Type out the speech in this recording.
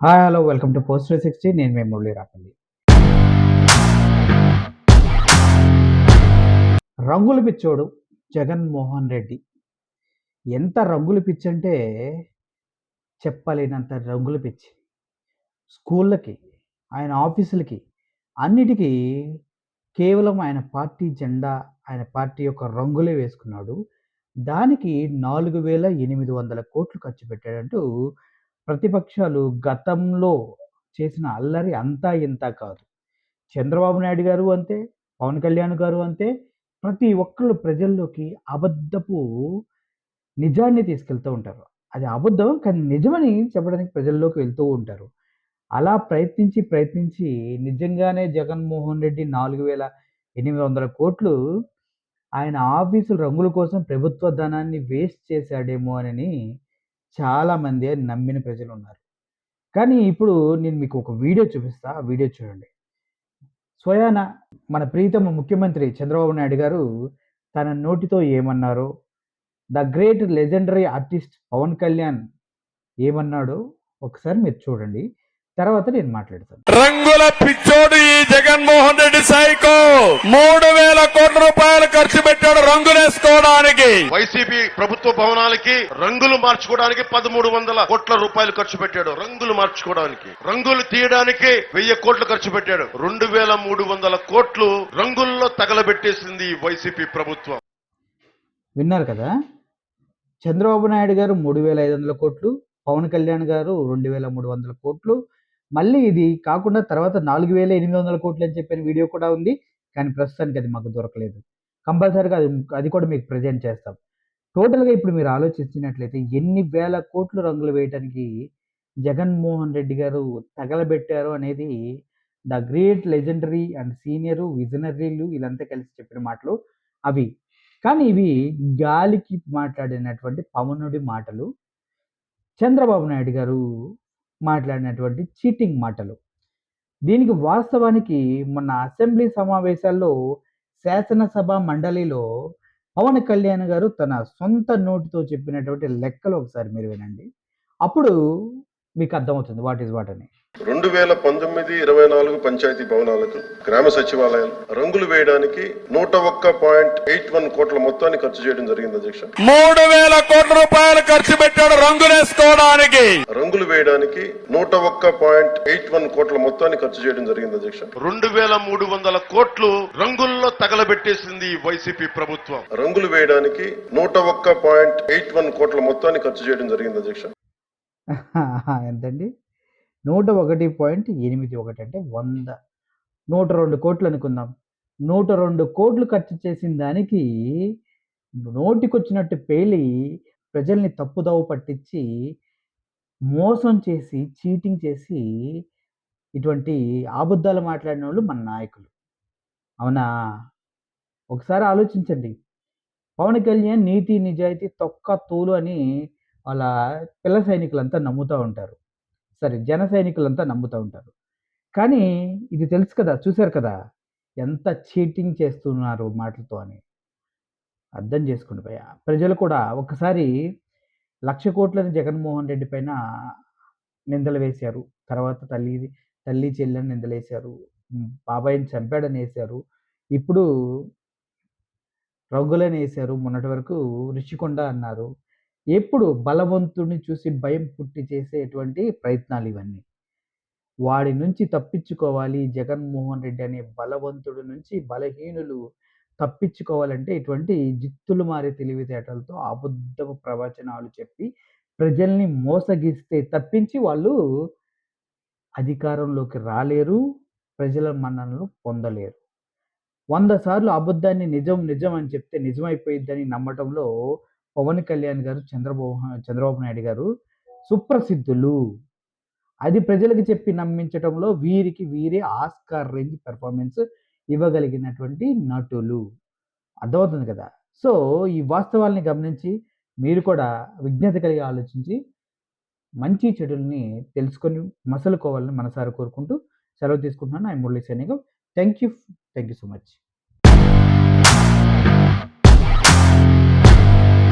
Hi hello welcome to post 360. నేను మీ మురళి రాపల్లి. రంగుల పిచ్చోడు జగన్మోహన్ రెడ్డి. ఎంత రంగుల పిచ్చంటే చెప్పలేనంత రంగుల పిచ్చి. స్కూళ్ళకి, ఆయన ఆఫీసులకి, అన్నిటికీ కేవలం ఆయన పార్టీ జెండా, ఆయన పార్టీ యొక్క రంగులే వేసుకున్నాడు. దానికి 4,800,00,00,000 ఖర్చు పెట్టాడంటూ ప్రతిపక్షాలు గతంలో చేసిన అల్లరి అంతా ఇంతా కాదు. చంద్రబాబు నాయుడు గారు అంతే, పవన్ కళ్యాణ్ గారు అంతే. ప్రతి ఒక్కళ్ళు ప్రజల్లోకి అబద్ధపు నిజాన్ని తీసుకెళ్తూ ఉంటారు. అది అబద్ధం కానీ నిజమని చెప్పడానికి ప్రజల్లోకి వెళ్తూ ఉంటారు. అలా ప్రయత్నించి నిజంగానే జగన్మోహన్ రెడ్డి 4,800,00,00,000 ఆయన ఆఫీసుల రంగుల కోసం ప్రభుత్వ ధనాన్ని వేస్ట్ చేశాడేమో అని చాలామంది నమ్మిన ప్రజలున్నారు. కానీ ఇప్పుడు నేను మీకు ఒక వీడియో చూపిస్తా. ఆ వీడియో చూడండి. స్వయాన మన ప్రీతమ ముఖ్యమంత్రి చంద్రబాబు నాయుడు గారు తన నోటితో ఏమన్నారో, the great legendary artist Pawan Kalyan ఏమన్నాడో ఒకసారి మీరు చూడండి. తర్వాత నేను మాట్లాడతాను. రంగుల పిచ్చోడు ఈ జగన్మోహన్ రెడ్డి సైకో 3,000 కోట్ల రూపాయలు ఖర్చు పెట్టాడు రంగులేసుకోవడానికి. వైసీపీ ప్రభుత్వ భవనాలకి రంగులు మార్చుకోవడానికి 1,300 కోట్ల రూపాయలు ఖర్చు పెట్టాడు. రంగులు మార్చుకోవడానికి, రంగులు తీయడానికి 1,000 కోట్లు ఖర్చు పెట్టాడు. 2,300 కోట్లు రంగుల్లో తగలబెట్టేసింది వైసీపీ ప్రభుత్వం. విన్నారు కదా? చంద్రబాబు నాయుడు గారు 3,500 కోట్లు, పవన్ కళ్యాణ్ గారు 2,300 కోట్లు. మళ్ళీ ఇది కాకుండా తర్వాత 4,800 కోట్లు అని చెప్పిన వీడియో కూడా ఉంది. కానీ ప్రస్తుతానికి అది మాకు దొరకలేదు. కంపల్సరీగా అది కూడా మీకు ప్రెజెంట్ చేస్తాం. టోటల్‌గా ఇప్పుడు మీరు ఆలోచించినట్లయితే ఎన్ని వేల కోట్లు రంగులు వేయటానికి జగన్మోహన్ రెడ్డి గారు తగలబెట్టారు అనేది the great legendary and senior విజనరీలు వీళ్ళంతా కలిసి చెప్పిన మాటలు అవి. కానీ ఇవి గాలికి మాట్లాడినటువంటి పవనుడి మాటలు. చంద్రబాబు నాయుడు గారు మాట్లాడినటువంటి చీటింగ్ మాటలు. దీనికి వాస్తవానికి మొన్న అసెంబ్లీ సమావేశాల్లో శాసనసభ మండలిలో పవన్ కళ్యాణ్ గారు తన సొంత నోటితో చెప్పినటువంటి లెక్కలు ఒకసారి మీరు వినండి. అప్పుడు మీకు అర్థమవుతుంది వాట్ ఈస్ వాట్ అని. 2019-24 పంచాయతీ భవనాలకు, గ్రామ సచివాలయాలు రంగులు వేయడానికి 101.81 కోట్ల మొత్తాన్ని ఖర్చు చేయడం జరిగింది అధ్యక్ష. 3,000 కోట్ల రూపాయలు ఖర్చు పెట్టాడు రంగులేసుకోవడానికి. రంగులు వేయడానికి 101.81 కోట్ల మొత్తాన్ని ఖర్చు చేయడం జరిగింది అధ్యక్ష. 2,300 కోట్లు రంగుల్లో తగలబెట్టేసింది వైసీపీ ప్రభుత్వం. రంగులు వేయడానికి 101.81 కోట్ల మొత్తాన్ని ఖర్చు చేయడం జరిగింది అధ్యక్ష. ఎంతండి? 101.81 అంటే 100. 102 కోట్లు అనుకుందాం. 102 కోట్లు ఖర్చు చేసిన దానికి నోటికొచ్చినట్టు పేలి ప్రజల్ని తప్పుదోవ పట్టించి, మోసం చేసి, చీటింగ్ చేసి ఇటువంటి అబద్ధాలు మాట్లాడినోళ్ళు మన నాయకులు. అవునా? ఒకసారి ఆలోచించండి. పవన్ కళ్యాణ్ నీతి, నిజాయితీ, తొక్క తోలు అని వాళ్ళ పిల్ల సైనికులంతా నమ్ముతా ఉంటారు. సరే, జన సైనికులంతా నమ్ముతా ఉంటారు. కానీ ఇది తెలుసు కదా! చూసారు కదా! ఎంత చీటింగ్ చేస్తున్నారు మాటలతో అని. అర్థం చేసుకోండి భయ్యా. ప్రజలు కూడా ఒకసారి 1,00,000 కోట్లని జగన్మోహన్ రెడ్డి పైన నిందలు వేశారు. తర్వాత తల్లి చెల్లని నిందలేశారు. బాబాయిని చంపాడనేశారు. ఇప్పుడు రంగులనేశారు. మొన్నటి వరకు రిషికొండ అన్నారు. ఎప్పుడు బలవంతుడిని చూసి భయం పుట్టి చేసేటువంటి ప్రయత్నాలు ఇవన్నీ. వాడి నుంచి తప్పించుకోవాలి జగన్మోహన్ రెడ్డి అనే బలవంతుడి నుంచి బలహీనులు తప్పించుకోవాలంటే ఇటువంటి జిత్తులు మారే తెలివితేటలతో అబద్ధపు ప్రవచనాలు చెప్పి ప్రజల్ని మోసగిస్తే తప్పించి వాళ్ళు అధికారంలోకి రాలేరు. ప్రజల మన్ననలు పొందలేరు. 100 సార్లు అబద్ధాన్ని నిజం అని చెప్తే నిజమైపోయిద్దని నమ్మటంలో పవన్ కళ్యాణ్ గారు, చంద్రబాబు నాయుడు గారు సుప్రసిద్ధులు. అది ప్రజలకు చెప్పి నమ్మించటంలో వీరికి వీరే ఆస్కార్ రేంజ్ పెర్ఫార్మెన్స్ ఇవ్వగలిగినటువంటి నటులు. అర్థమవుతుంది కదా! సో, ఈ వాస్తవాల్ని గమనించి మీరు కూడా విజ్ఞత కలిగి ఆలోచించి మంచి చెడుల్ని తెలుసుకొని మసలుకోవాలని మనసారా కోరుకుంటూ సెలవు తీసుకుంటున్నాను. I am Murali signing off. Thank you so much.